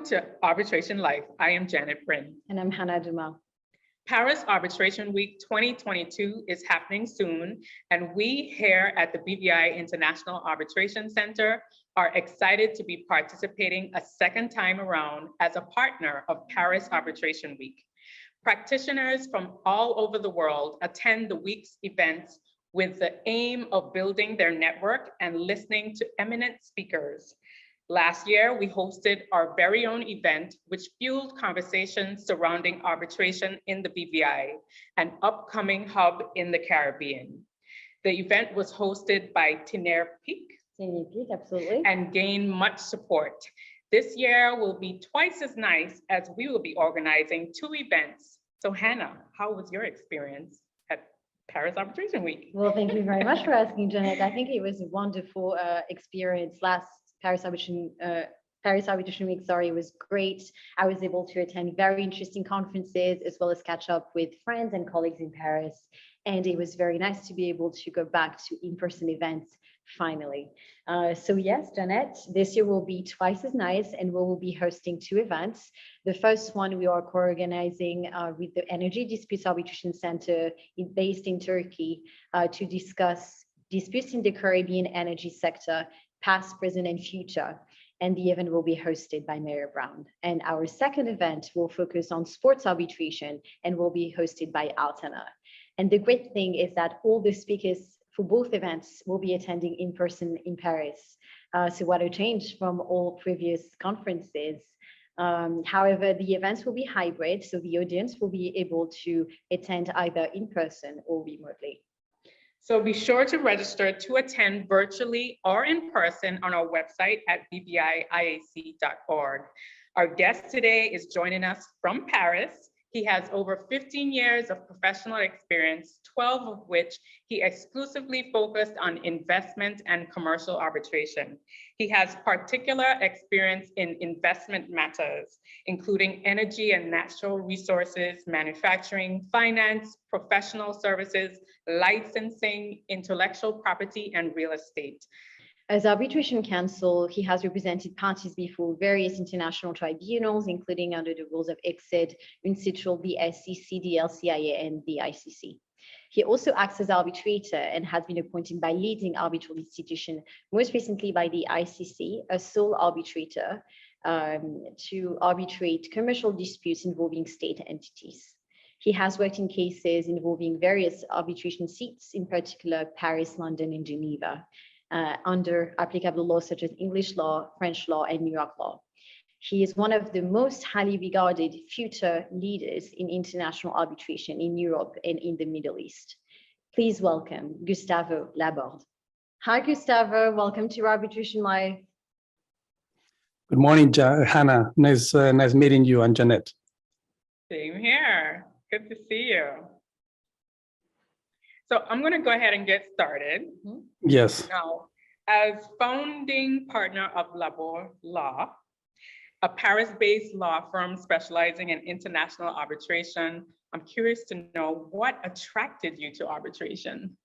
Welcome to Arbitration Life. I am Janette Brin. And I'm Hana Doumal. Paris Arbitration Week 2022 is happening soon, and we here at the BVI International Arbitration Center are excited to be participating a second time around as a partner of Paris Arbitration Week. Practitioners from all over the world attend the week's events with the aim of building their network and listening to eminent speakers. Last year, we hosted our very own event, which fueled conversations surrounding arbitration in the BVI, an upcoming hub in the Caribbean. The event was hosted by Tiner Peak, absolutely, and gained much support. This year will be twice as nice as we will be organizing 2 events. So Hannah, how was your experience at Paris Arbitration Week? Well, thank you very much for asking, Janette. I think it was a wonderful experience. Last Paris Arbitration Week, was great. I was able to attend very interesting conferences as well as catch up with friends and colleagues in Paris. And it was very nice to be able to go back to in-person events finally. So yes, Janette, this year will be twice as nice, and we will be hosting 2 events. The first one we are co-organizing with the Energy Disputes Arbitration Center based in Turkey to discuss disputes in the Caribbean energy sector, past, present, and future. And the event will be hosted by Mayor Brown. And our second event will focus on sports arbitration and will be hosted by Hana. And the great thing is that all the speakers for both events will be attending in person in Paris. So what a change from all previous conferences. However, the events will be hybrid, so the audience will be able to attend either in person or remotely. So be sure to register to attend virtually or in person on our website at bviiac.org. Our guest today is joining us from Paris. He has over 15 years of professional experience, 12 of which he exclusively focused on investment and commercial arbitration. He has particular experience in investment matters, including energy and natural resources, manufacturing, finance, professional services, licensing, intellectual property, and real estate. As arbitration counsel, he has represented parties before various international tribunals, including under the rules of ICSID, UNCITRAL, the SEC, the LCIA, and the ICC. He also acts as arbitrator and has been appointed by leading arbitral institutions, most recently by the ICC, a sole arbitrator to arbitrate commercial disputes involving state entities. He has worked in cases involving various arbitration seats, in particular Paris, London, and Geneva, under applicable laws such as English law, French law, and New York law. He is one of the most highly regarded future leaders in international arbitration in Europe and in the Middle East. Please welcome Gustavo Laborde. Hi, Gustavo. Welcome to Arbitration Live. Good morning, Hannah. Nice meeting you and Janette. Same here. Good to see you. So I'm going to go ahead and get started. Yes. Now, as founding partner of Laborde Law, a Paris-based law firm specializing in international arbitration, I'm curious to know what attracted you to arbitration?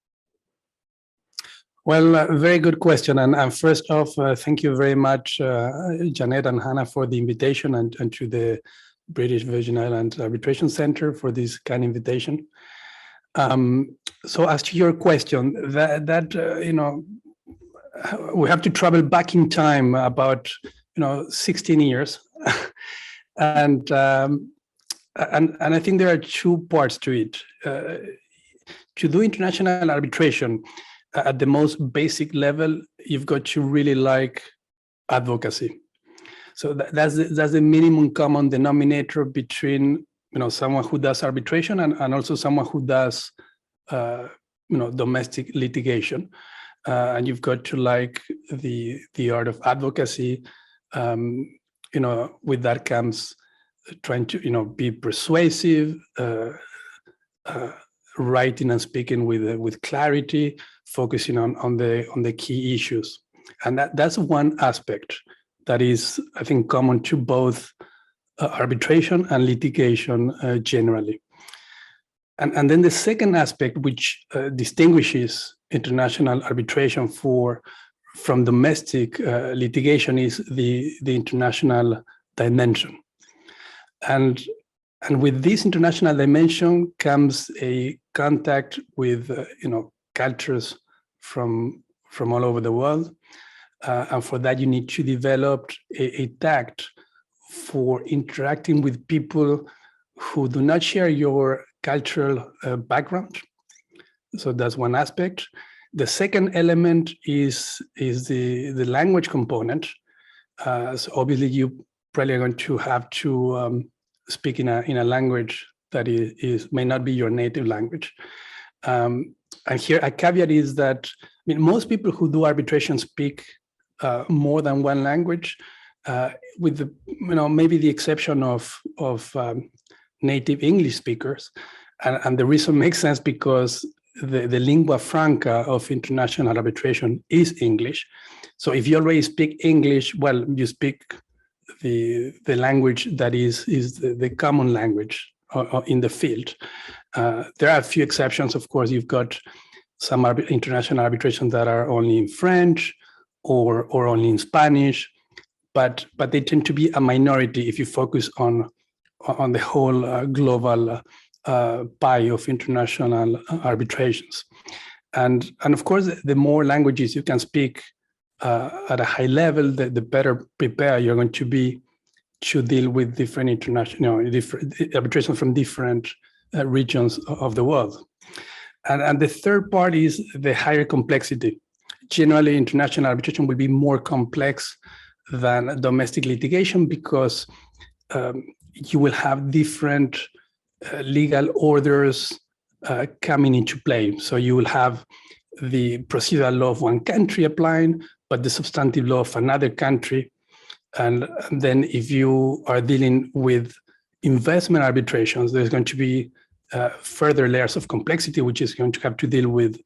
Well, very good question. And first off, thank you very much, Janette and Hannah, for the invitation, and to the British Virgin Islands Arbitration Center for this kind of invitation. So as to your question, we have to travel back in time about 16 years, and I think there are 2 parts to it. To do international arbitration at the most basic level, you've got to really like advocacy. So that's the minimum common denominator between someone who does arbitration and also someone who does domestic litigation. And you've got to like the art of advocacy. With that comes trying to be persuasive, writing and speaking with clarity, focusing on the key issues. And that's one aspect that is, I think, common to both arbitration and litigation generally. And then the second aspect, which distinguishes international arbitration from domestic litigation, is the international dimension. And with this international dimension comes a contact with cultures from all over the world. And for that, you need to develop a tact for interacting with people who do not share your cultural background. So that's one aspect. The second element is the language component. So obviously, you probably are going to have to speak in a language that may not be your native language. And here a caveat is that most people who do arbitration speak more than one language, with the maybe the exception of native English speakers, and the reason makes sense because the lingua franca of international arbitration is English. So if you already speak English, well, you speak the language that is the common language in the field. There are a few exceptions, of course. You've got some international arbitrations that are only in French or only in Spanish, but they tend to be a minority if you focus on the whole global pie of international arbitrations. And of course, the more languages you can speak at a high level, the better prepared you're going to be to deal with different international, different arbitration from different regions of the world. And the third part is the higher complexity. Generally, international arbitration will be more complex than domestic litigation because you will have different legal orders coming into play. So you will have the procedural law of one country applying, but the substantive law of another country. And then if you are dealing with investment arbitrations, there's going to be further layers of complexity, which is going to have to deal with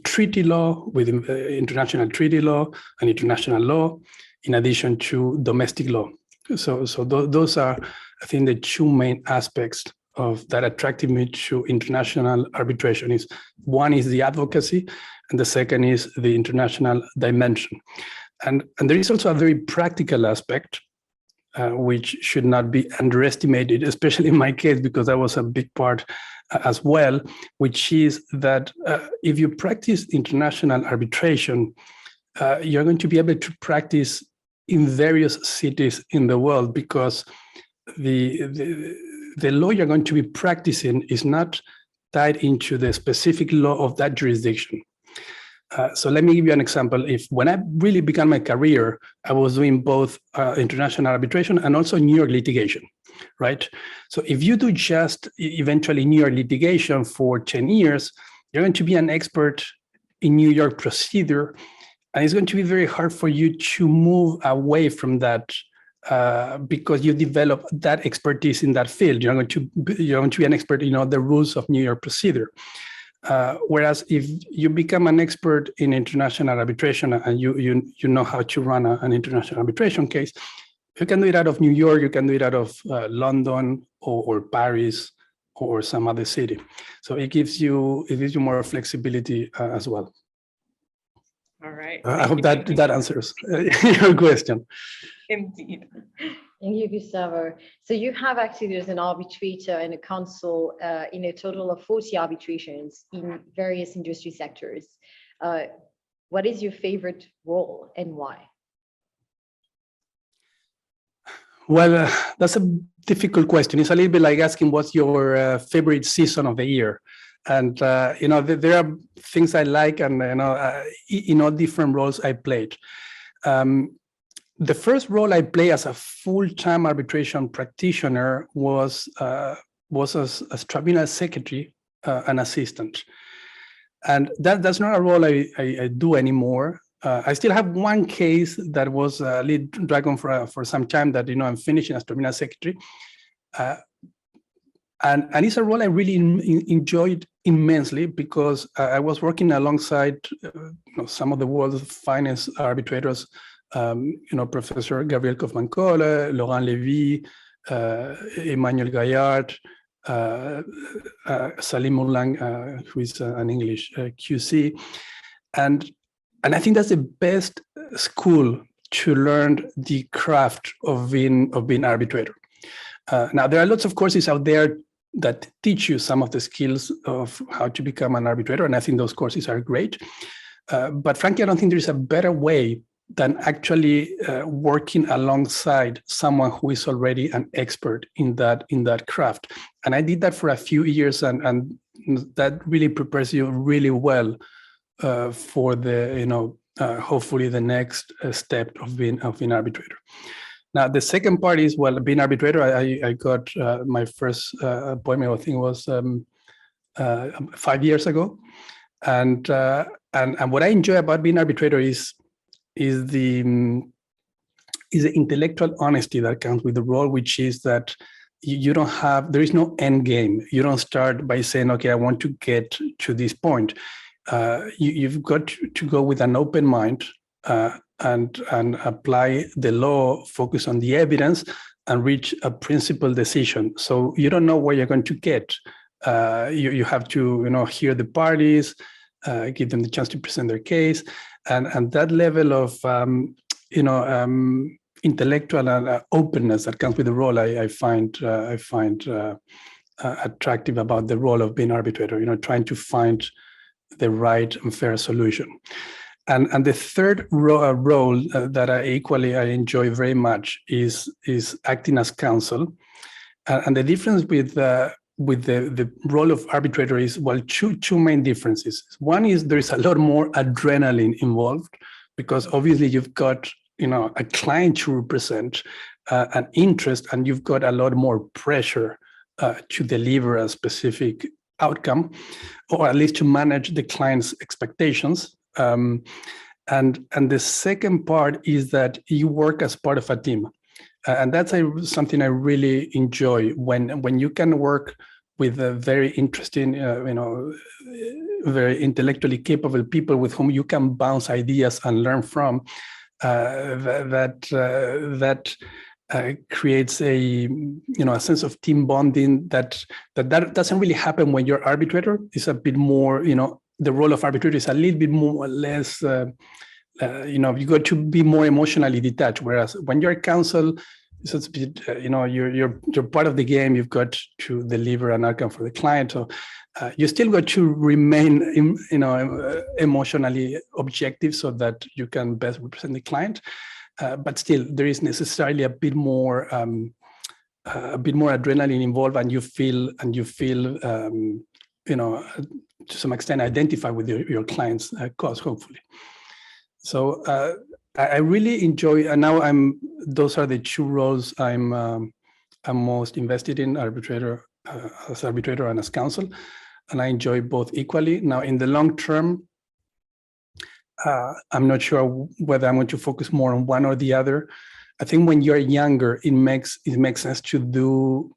treaty law, with international treaty law and international law, in addition to domestic law. So those are, I think, the two main aspects of that attracted me to international arbitration. One is the advocacy, and the second is the international dimension. And there is also a very practical aspect, which should not be underestimated, especially in my case, because that was a big part as well, which is that if you practice international arbitration, you're going to be able to practice in various cities in the world, because the law you're going to be practicing is not tied into the specific law of that jurisdiction. So let me give you an example. When I really began my career, I was doing both international arbitration and also New York litigation, right? So if you do just eventually New York litigation for 10 years, you're going to be an expert in New York procedure, and it's going to be very hard for you to move away from that because you develop that expertise in that field. You're going to be an expert in the rules of New York procedure. Whereas if you become an expert in international arbitration and you know how to run an international arbitration case, you can do it out of New York, you can do it out of London or Paris or some other city. So it gives you more flexibility as well. All right. I hope that answers your question. Indeed. Thank you, Gustavo. So you have acted as an arbitrator and a counsel in a total of 40 arbitrations in various industry sectors. What is your favorite role and why? Well, that's a difficult question. It's a little bit like asking what's your favorite season of the year. And, there are things I like, and, in all different roles I played. The first role I played as a full-time arbitration practitioner was as tribunal secretary and assistant. And that's not a role I do anymore. I still have one case that was a lead dragon for some time that, I'm finishing as tribunal secretary. And it's a role I really enjoyed immensely because I was working alongside some of the world's finest arbitrators, Professor Gabriel Kaufmann-Kohler, Laurent Lévy, Emmanuel Gaillard, Salim Mourlang, who is an English QC. And I think that's the best school to learn the craft of being arbitrator. Now, there are lots of courses out there that teach you some of the skills of how to become an arbitrator, and I think those courses are great. But frankly, I don't think there is a better way than actually working alongside someone who is already an expert in that craft. And I did that for a few years, and that really prepares you really well for the hopefully the next step of being arbitrator. Now, the second part is, well, being arbitrator, I got my first appointment, I think it was 5 years ago. And what I enjoy about being arbitrator is the intellectual honesty that comes with the role, which is that there is no end game. You don't start by saying, okay, I want to get to this point. You've got to go with an open mind and apply the law, focus on the evidence, and reach a principled decision. So you don't know where you're going to get. You have to hear the parties, give them the chance to present their case, and that level of intellectual openness that comes with the role, I find attractive about the role of being arbitrator. Trying to find the right and fair solution. And the third role that I enjoy very much is acting as counsel. And the difference with the role of arbitrator is, well, two main differences. One is there is a lot more adrenaline involved, because obviously you've got a client to represent, an interest, and you've got a lot more pressure to deliver a specific outcome, or at least to manage the client's expectations. And the second part is that you work as part of a team. And that's something I really enjoy, when you can work with a very interesting, very intellectually capable people with whom you can bounce ideas and learn from. That creates a sense of team bonding that doesn't really happen when you're arbitrator. It's a bit more, the role of arbitrator is a little bit more or less, you got to be more emotionally detached. Whereas when you're counsel, it's a bit, you're part of the game. You've got to deliver an outcome for the client. So you still got to remain, emotionally objective so that you can best represent the client. But still, there is necessarily a bit more adrenaline involved, and you feel, to some extent, identify with your client's cause, hopefully. So I really enjoy, and now those are the two roles I'm most invested in: arbitrator, as arbitrator, and as counsel, and I enjoy both equally. Now, in the long term, I'm not sure whether I'm going to focus more on one or the other. I think when you're younger, it makes sense to do,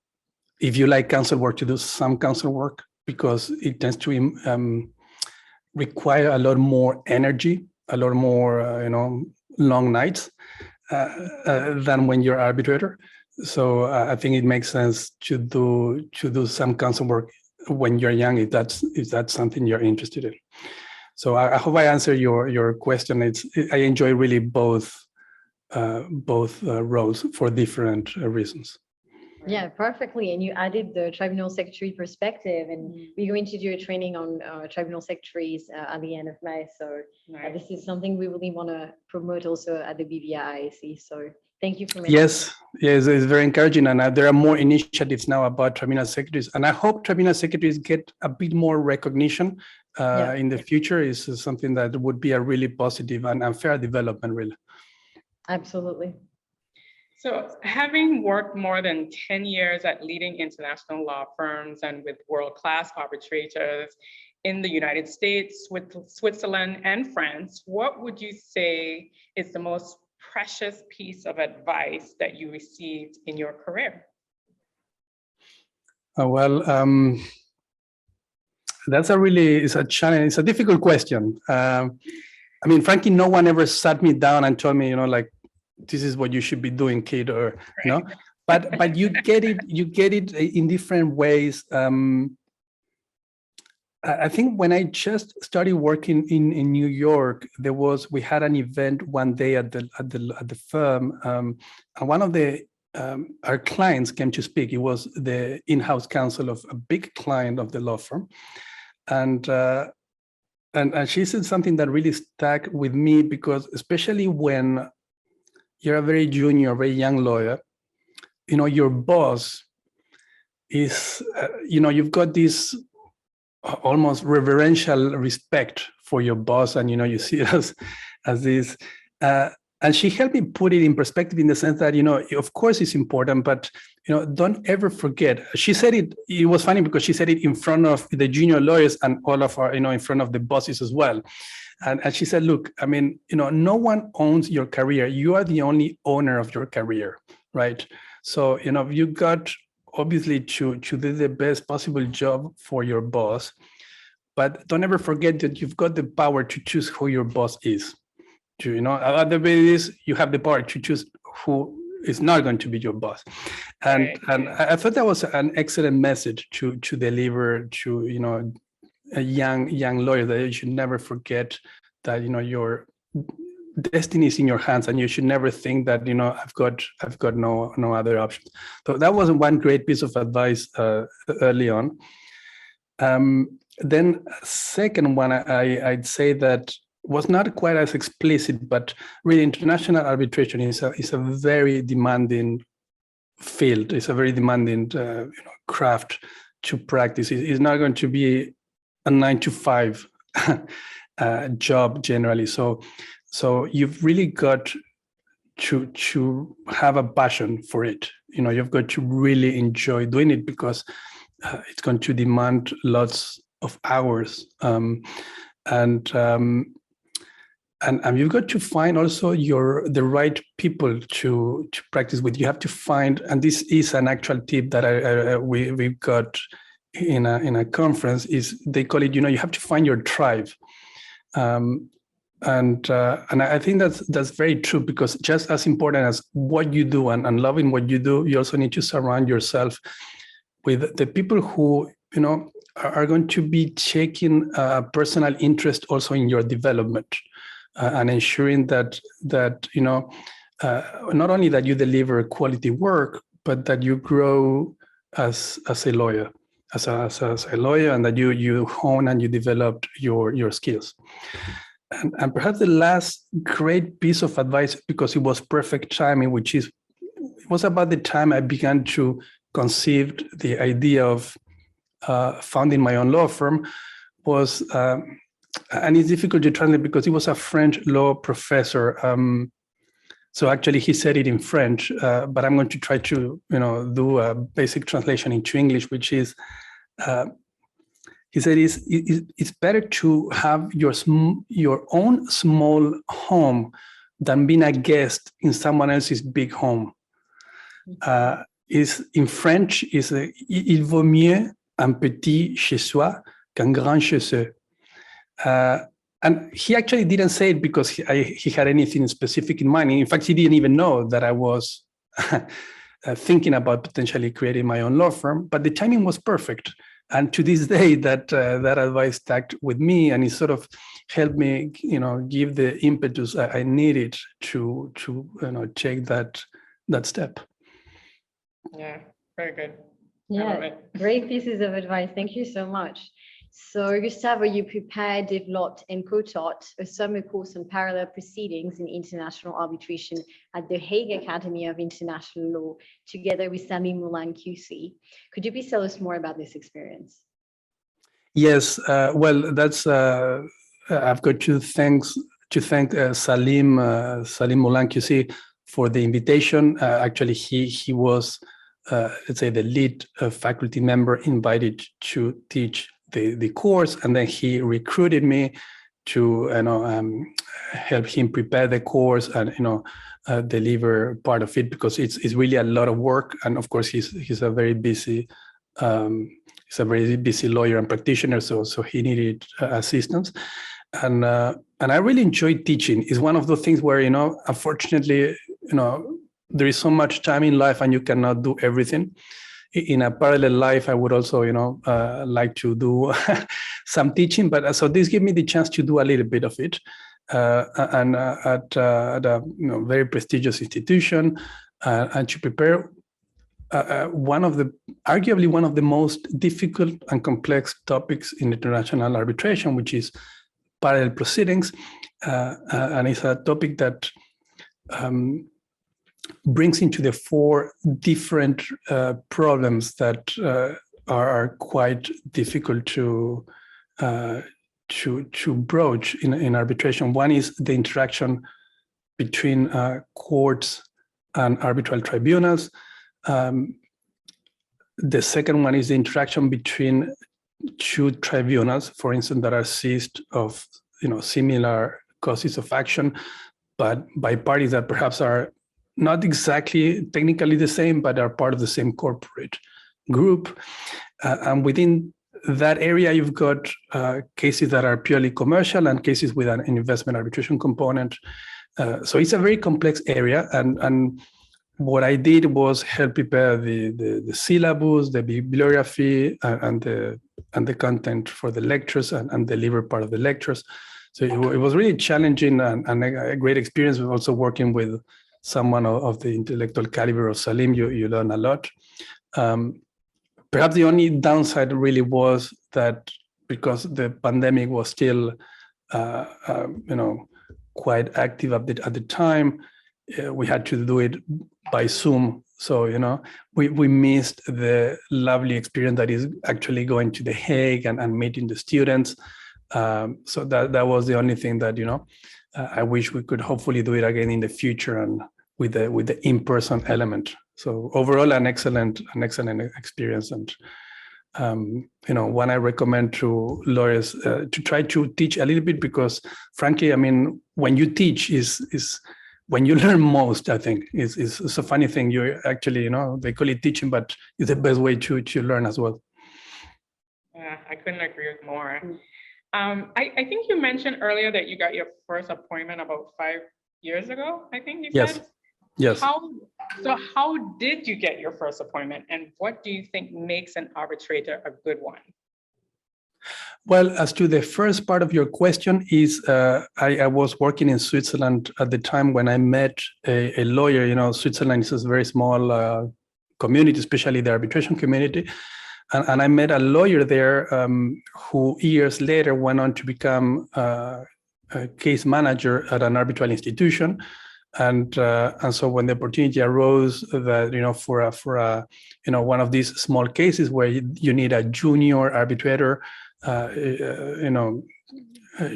if you like counsel work, to do some counsel work, because it tends to require a lot more energy, a lot more long nights than when you're arbitrator. So I think it makes sense to do some counsel work when you're young, if that's something you're interested in. So I hope I answer your question. I enjoy really both roles for different reasons. Yeah, perfectly. And you added the tribunal secretary perspective, and we're going to do a training on tribunal secretaries at the end of May. So this is something we really want to promote also at the BVI. So thank you for mentioning. Yes, it's very encouraging. And there are more initiatives now about tribunal secretaries. And I hope tribunal secretaries get a bit more recognition in the future. Is something that would be a really positive and fair development, really. Absolutely. So having worked more than 10 years at leading international law firms and with world-class arbitrators in the United States, with Switzerland and France, what would you say is the most precious piece of advice that you received in your career? That's it's a challenge. It's a difficult question. Frankly, no one ever sat me down and told me, this is what you should be doing, kid, or but you get it in different ways. I think when I just started working in New York, we had an event one day at the firm, and one of our clients came to speak. It was the in-house counsel of a big client of the law firm, and she said something that really stuck with me, because especially when you're a very junior, very young lawyer, your boss is, you've got this almost reverential respect for your boss, and you see it as this. And she helped me put it in perspective, in the sense that of course it's important, but don't ever forget. She said it. It was funny because she said it in front of the junior lawyers and all of our, in front of the bosses as well. And she said, look, I mean, no one owns your career. You are the only owner of your career, right? So you got obviously to do the best possible job for your boss, but don't ever forget that you've got the power to choose who your boss is. At the very least, you have the power to choose who is not going to be your boss. And I thought that was an excellent message to deliver to a young lawyer, that you should never forget that your destiny is in your hands, and you should never think that I've got no other options. So that was one great piece of advice early on. Then second one, I'd say that was not quite as explicit, but really international arbitration is a very demanding field. It's a very demanding craft to practice. It's not going to be a 9-to-5 job generally. So you've really got to have a passion for it. You've got to really enjoy doing it, because it's going to demand lots of hours. And you've got to find also the right people to practice with. You have to find, and this is an actual tip that we got in a conference, is they call it, you have to find your tribe. And I think that's very true, because just as important as what you do and loving what you do, you also need to surround yourself with the people who are going to be taking a personal interest also in your development, and ensuring that not only that you deliver quality work, but that you grow as a lawyer, as a lawyer, and that you hone and you develop your skills. And perhaps the last great piece of advice, because it was perfect timing, it was about the time I began to conceive the idea of founding my own law firm, was, and it's difficult to translate because he was a French law professor. So actually he said it in French, but I'm going to try to do a basic translation into English, which is, he said, it's better to have your own small home than being a guest in someone else's big home. In French, il vaut mieux un petit chez soi qu'un grand chez eux. And he actually didn't say it because he had anything specific in mind. In fact, he didn't even know that I was thinking about potentially creating my own law firm, but the timing was perfect. And to this day, that advice stuck with me, and it sort of helped me, give the impetus I needed to take that step. Yeah, very good. Yeah, great pieces of advice. Thank you so much. So Gustavo, you prepared, developed, and co-taught a summer course on parallel proceedings in international arbitration at the Hague Academy of International Law, together with Salim Moulin QC. Could you please tell us more about this experience? Yes, well, that's I've got to thank Salim Moulin QC for the invitation. Actually, he was, let's say, the lead faculty member invited to teach the course, and then he recruited me to help him prepare the course and deliver part of it, because it's really a lot of work, and of course he's a very busy lawyer and practitioner, so he needed assistance, and I really enjoyed teaching. It's one of those things where unfortunately there is so much time in life and you cannot do everything. in a parallel life, I would also, like to do some teaching. But so this gave me the chance to do a little bit of it, and at a very prestigious institution, and to prepare arguably one of the most difficult and complex topics in international arbitration, which is parallel proceedings, and it's a topic that brings into the fore different problems that are quite difficult to broach in arbitration. One is the interaction between courts and arbitral tribunals. The second one is the interaction between two tribunals, for instance, that are seized of similar causes of action, but by parties that perhaps are not exactly technically the same, but are part of the same corporate group. And within that area, you've got cases that are purely commercial and cases with an investment arbitration component. So it's a very complex area. And what I did was help prepare the syllabus, the bibliography, and the content for the lectures and deliver part of the lectures. So it was really challenging and a great experience. We're also working with someone of the intellectual caliber of Salim. You learn a lot. Perhaps the only downside really was that because the pandemic was still, quite active at the time, we had to do it by Zoom. So, we missed the lovely experience that is actually going to The Hague and meeting the students. So that was the only thing that, I wish we could hopefully do it again in the future and with the in-person element. So overall, an excellent experience, and one I recommend to lawyers to try to teach a little bit, because frankly, I mean, when you teach is when you learn most. I think it's a funny thing. You actually, they call it teaching, but it's the best way to learn as well. Yeah, I couldn't agree with more. I think you mentioned earlier that you got your first appointment about 5 years ago, I think you said? Yes. How did you get your first appointment, and what do you think makes an arbitrator a good one? Well, as to the first part of your question is, I was working in Switzerland at the time when I met a lawyer. Switzerland is a very small community, especially the arbitration community. And I met a lawyer there who years later went on to become a case manager at an arbitral institution. And so when the opportunity arose that, for a one of these small cases where you need a junior arbitrator,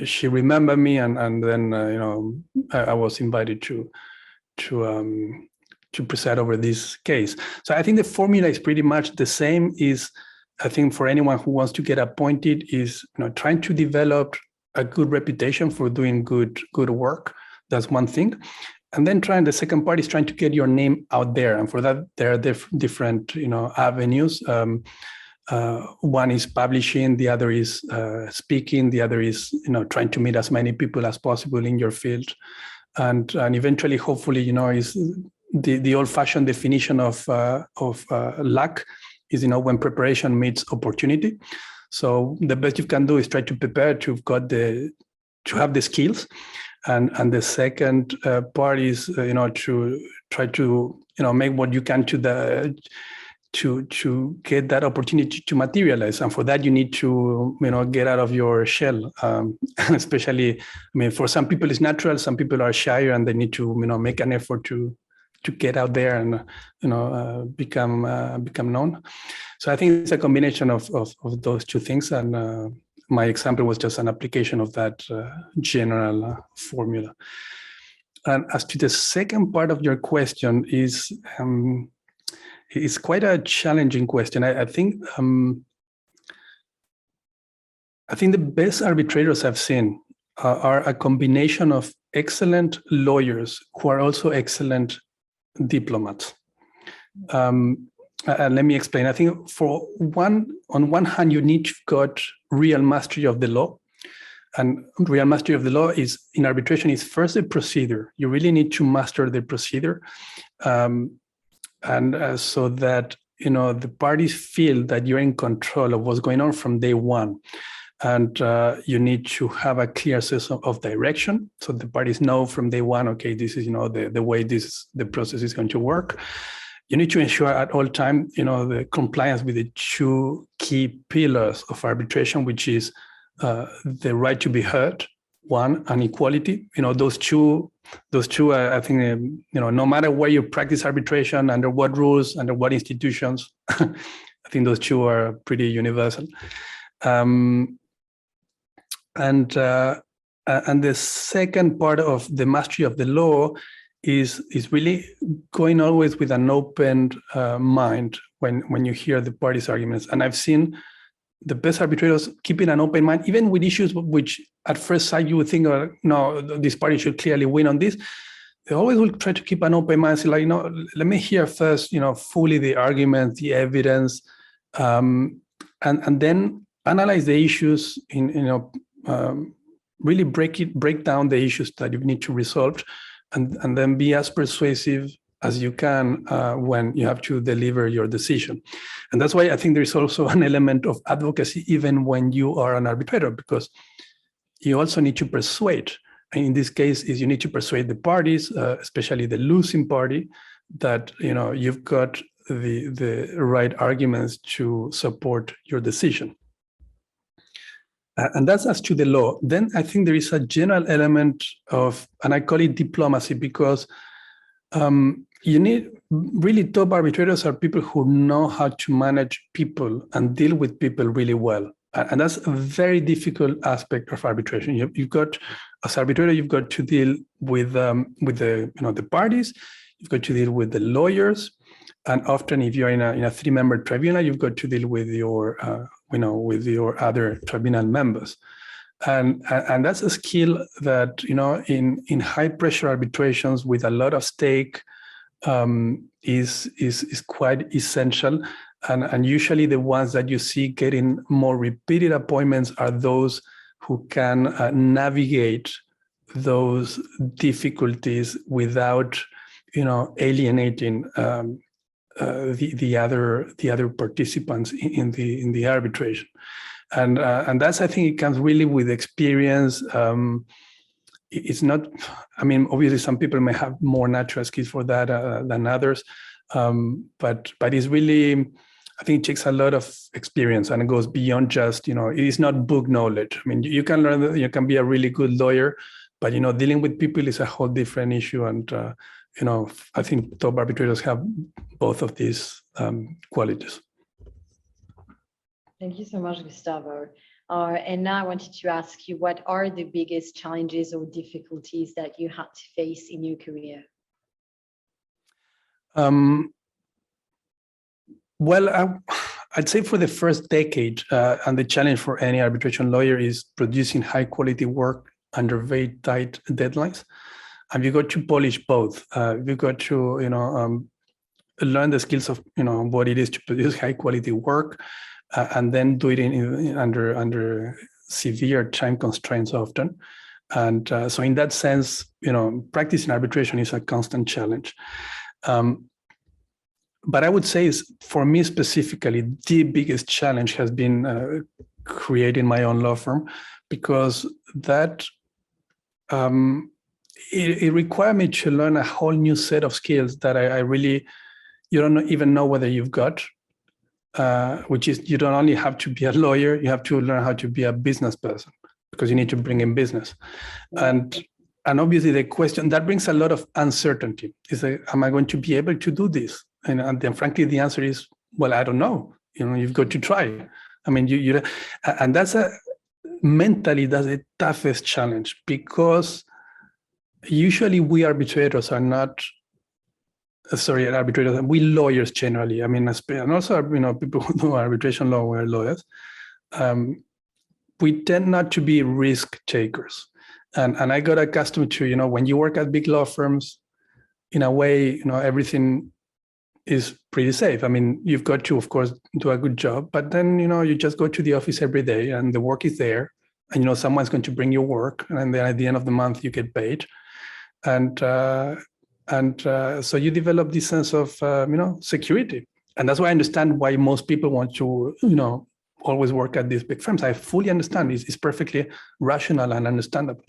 she remembered me, and then, I was invited to preside over this case. So I think the formula is pretty much the same. I think for anyone who wants to get appointed is, trying to develop a good reputation for doing good work. That's one thing. And then the second part is trying to get your name out there. And for that, there are different, avenues. One is publishing, the other is speaking, the other is, trying to meet as many people as possible in your field. And eventually, hopefully, is the old-fashioned definition of luck is, when preparation meets opportunity. So the best you can do is try to prepare to have the skills. And the second part is, to try to, make what you can to get that opportunity to materialize. And for that, you need to, get out of your shell. Especially, for some people it's natural. Some people are shyer and they need to, make an effort to get out there and, become known. So I think it's a combination of those two things. And my example was just an application of that general formula. And as to the second part of your question is quite a challenging question. I think the best arbitrators I've seen are a combination of excellent lawyers who are also excellent diplomats. And let me explain. I think on one hand, you need to got real mastery of the law. And real mastery of the law is, in arbitration, is first a procedure. You really need to master the procedure. So that the parties feel that you're in control of what's going on from day one. And you need to have a clear sense of direction. So the parties know from day one, okay, this is, the way the process is going to work. You need to ensure at all time, the compliance with the two key pillars of arbitration, which is the right to be heard, one, and equality. Those two, I think, no matter where you practice arbitration, under what rules, under what institutions, I think those two are pretty universal. And the second part of the mastery of the law is really going always with an open mind when you hear the parties' arguments. And I've seen the best arbitrators keeping an open mind, even with issues which at first sight you would think, no, this party should clearly win on this. They always will try to keep an open mind, say like, let me hear first, fully the arguments, the evidence, and then analyze the issues really break down the issues that you need to resolve, and then be as persuasive as you can when you have to deliver your decision. And that's why I think there's also an element of advocacy even when you are an arbitrator, because you also need to persuade. And in this case, you need to persuade the parties, especially the losing party, that you've got the right arguments to support your decision. And that's as to the law. Then I think there is a general element of, and I call it diplomacy, because you need really top arbitrators are people who know how to manage people and deal with people really well. And that's a very difficult aspect of arbitration. You've got, as arbitrator, you've got to deal with the parties. You've got to deal with the lawyers, and often if you're in a 3-member tribunal, you've got to deal with your with your other tribunal members, and that's a skill that in high pressure arbitrations with a lot of stake is quite essential. And usually the ones that you see getting more repeated appointments are those who can navigate those difficulties without alienating the other participants in the arbitration. And that's, I think, it comes really with experience. It's not, obviously some people may have more natural skills for that than others, but it's really, I think it takes a lot of experience, and it goes beyond just, it is not book knowledge. You can learn, you can be a really good lawyer, but, dealing with people is a whole different issue. And, I think top arbitrators have both of these qualities. Thank you so much, Gustavo. And now I wanted to ask you, what are the biggest challenges or difficulties that you had to face in your career? Well, I'd say for the first decade, and the challenge for any arbitration lawyer is producing high quality work under very tight deadlines. And you got to polish both. You got to, learn the skills of, what it is to produce high quality work, and then do it under severe time constraints often. And so in that sense, practicing arbitration is a constant challenge. But I would say, for me specifically, the biggest challenge has been creating my own law firm, because that it required me to learn a whole new set of skills that I really, you don't even know whether you've got, which is, you don't only have to be a lawyer, you have to learn how to be a business person, because you need to bring in business. And obviously the question, that brings a lot of uncertainty. Is like, am I going to be able to do this? And then frankly, the answer is, well, I don't know. You've got to try. And that's mentally, that's the toughest challenge, because usually we arbitrators are not, arbitrators, we lawyers generally, and also, people who do arbitration law, we're lawyers. We tend not to be risk takers. And I got accustomed to, when you work at big law firms, in a way, everything is pretty safe. You've got to, of course, do a good job, but then, you just go to the office every day and the work is there, and, someone's going to bring you work, and then at the end of the month, you get paid. And so you develop this sense of, security. And that's why I understand why most people want to, always work at these big firms. I fully understand. It's perfectly rational and understandable.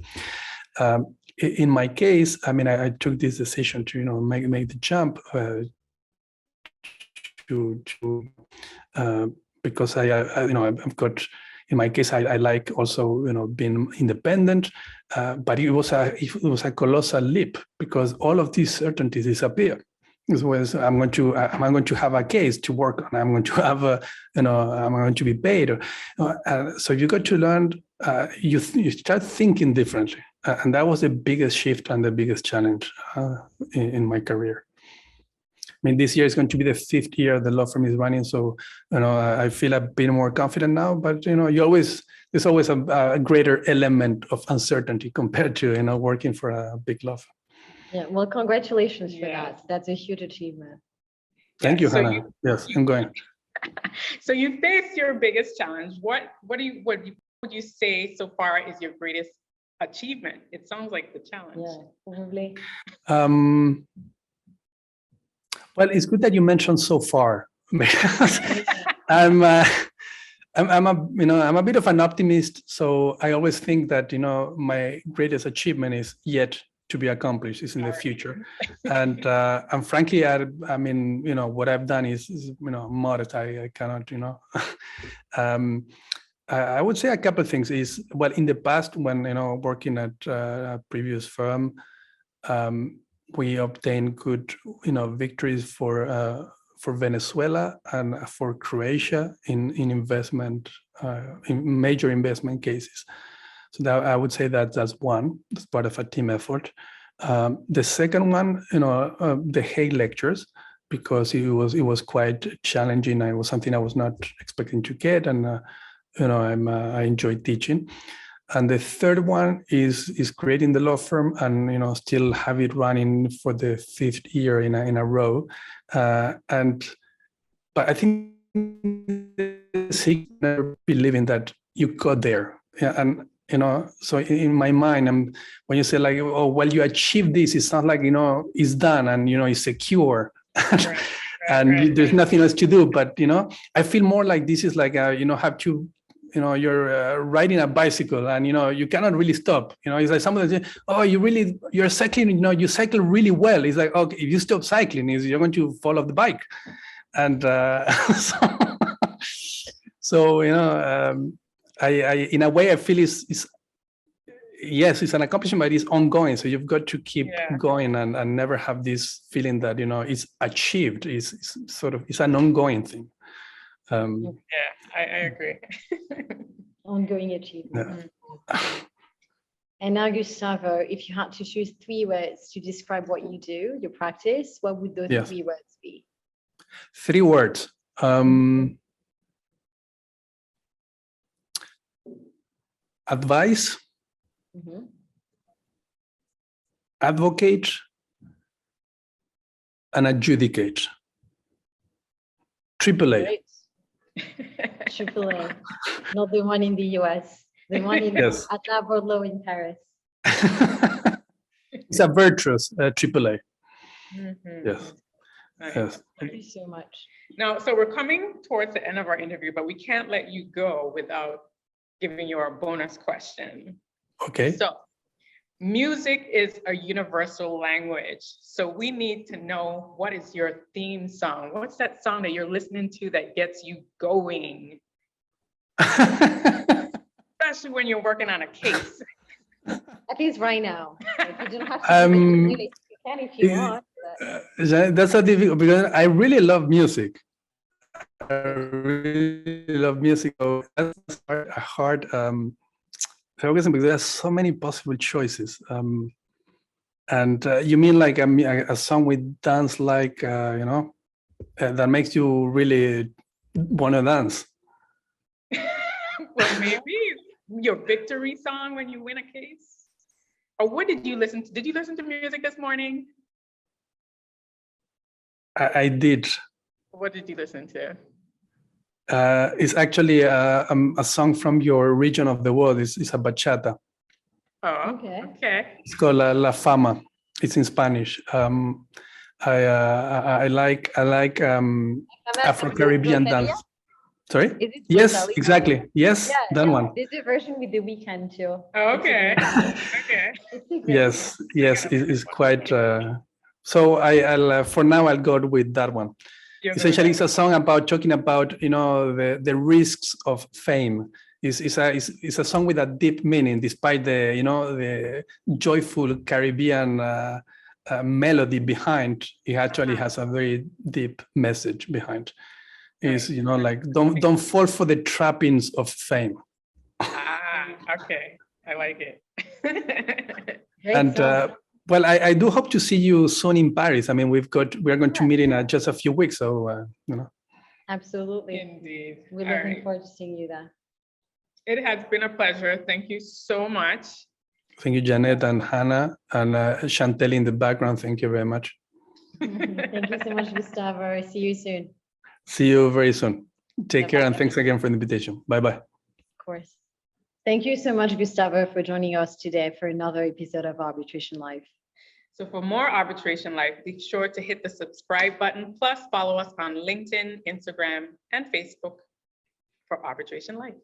In my case, I mean, I took this decision to, make the jump because I've got, in my case, I like also, being independent, but it was a colossal leap because all of these certainties disappear. I'm going to have a case to work on. I'm going to have I'm going to be paid. So you got to learn. You start thinking differently, and that was the biggest shift and the biggest challenge in my career. I mean, this year is going to be the 5th year the law firm is running, so I feel a bit more confident now. But there's always a greater element of uncertainty compared to working for a big law firm. Yeah, well, congratulations for that. That's a huge achievement. Thank you, Hana. Yes, I'm going. So you faced your biggest challenge. What would you say so far is your greatest achievement? It sounds like the challenge. Yeah, probably. Well, it's good that you mentioned so far because I'm a bit of an optimist. So I always think that my greatest achievement is yet to be accomplished, is in the future. And frankly, I mean, what I've done is modest. I cannot, I would say a couple of things is, well, in the past when, working at a previous firm, we obtained good, victories for Venezuela and for Croatia in investment, in major investment cases. So that, I would say that that's one. That's part of a team effort. The second one, the Hague lectures, because it was quite challenging. It was something I was not expecting to get, and I enjoy teaching. And the third one is creating the law firm and still have it running for the 5th year in a row. But I think never believing that you got there. Yeah, and so in my mind, when you say like, oh well, you achieved this, it's not like it's done and it's secure. Right. There's nothing else to do. But I feel more like this is like have to. You're riding a bicycle and you cannot really stop. It's like someone that says, oh, you're cycling, you cycle really well. It's like, okay, if you stop cycling, you're going to fall off the bike. And so I in a way I feel it's yes, it's an accomplishment, but it's ongoing. So you've got to keep going and never have this feeling that it's achieved. It's an ongoing thing. I agree. Ongoing achievement. Yeah. And now, Gustavo, if you had to choose 3 words to describe what you do, your practice, what would those 3 words be? 3 words. Advice, advocate, and adjudicate. AAA. AAA, not the one in the US, the one at Laborde Law in Paris. It's a virtuous AAA. Yes. Nice. Yes. Thank you so much. Now, so we're coming towards the end of our interview, but we can't let you go without giving you our bonus question. Okay. So, music is a universal language. So we need to know, what is your theme song? What's that song that you're listening to that gets you going? Especially when you're working on a case. At least right now. Like, you don't have to you can if you want. But... That's a difficult, because I really love music. I really love music. So that's hard because there's so many possible choices. And you mean like a song with dance, like that makes you really want to dance? Well, maybe your victory song when you win a case. Or what did you listen to? Did you listen to music this morning? I did. What did you listen to? It's actually a song from your region of the world. It's a bachata. Oh, okay. It's called La Fama. It's in Spanish. I like Afro-Caribbean dance. Sorry? Is it Yes, Rosalia? exactly. Yes, Yeah, that one. there's a version with the weekend too. Okay, okay. It's a great Yes, song. yes, it's quite. So I'll for now I'll go with that one. You're good. Essentially, it's a song about talking about the risks of fame. It's a song with a deep meaning, despite the joyful Caribbean melody behind. It actually has a very deep message behind. Is like don't fall for the trappings of fame. Ah, okay, I like it. Great And song. well, I do hope to see you soon in Paris. I mean, we're going to meet in just a few weeks, so Absolutely. Indeed. We're All looking right. forward to seeing you there. It has been a pleasure. Thank you so much. Thank you, Janette and Hana and Chantel in the background. Thank you very much. Thank you so much, Gustavo. See you soon. See you very soon. Take care, Bye-bye. and thanks again for the invitation. Bye-bye. Of course. Thank you so much, Gustavo, for joining us today for another episode of Arbitration Live. So for more Arbitration Life, be sure to hit the subscribe button, plus follow us on LinkedIn, Instagram, and Facebook for Arbitration Life.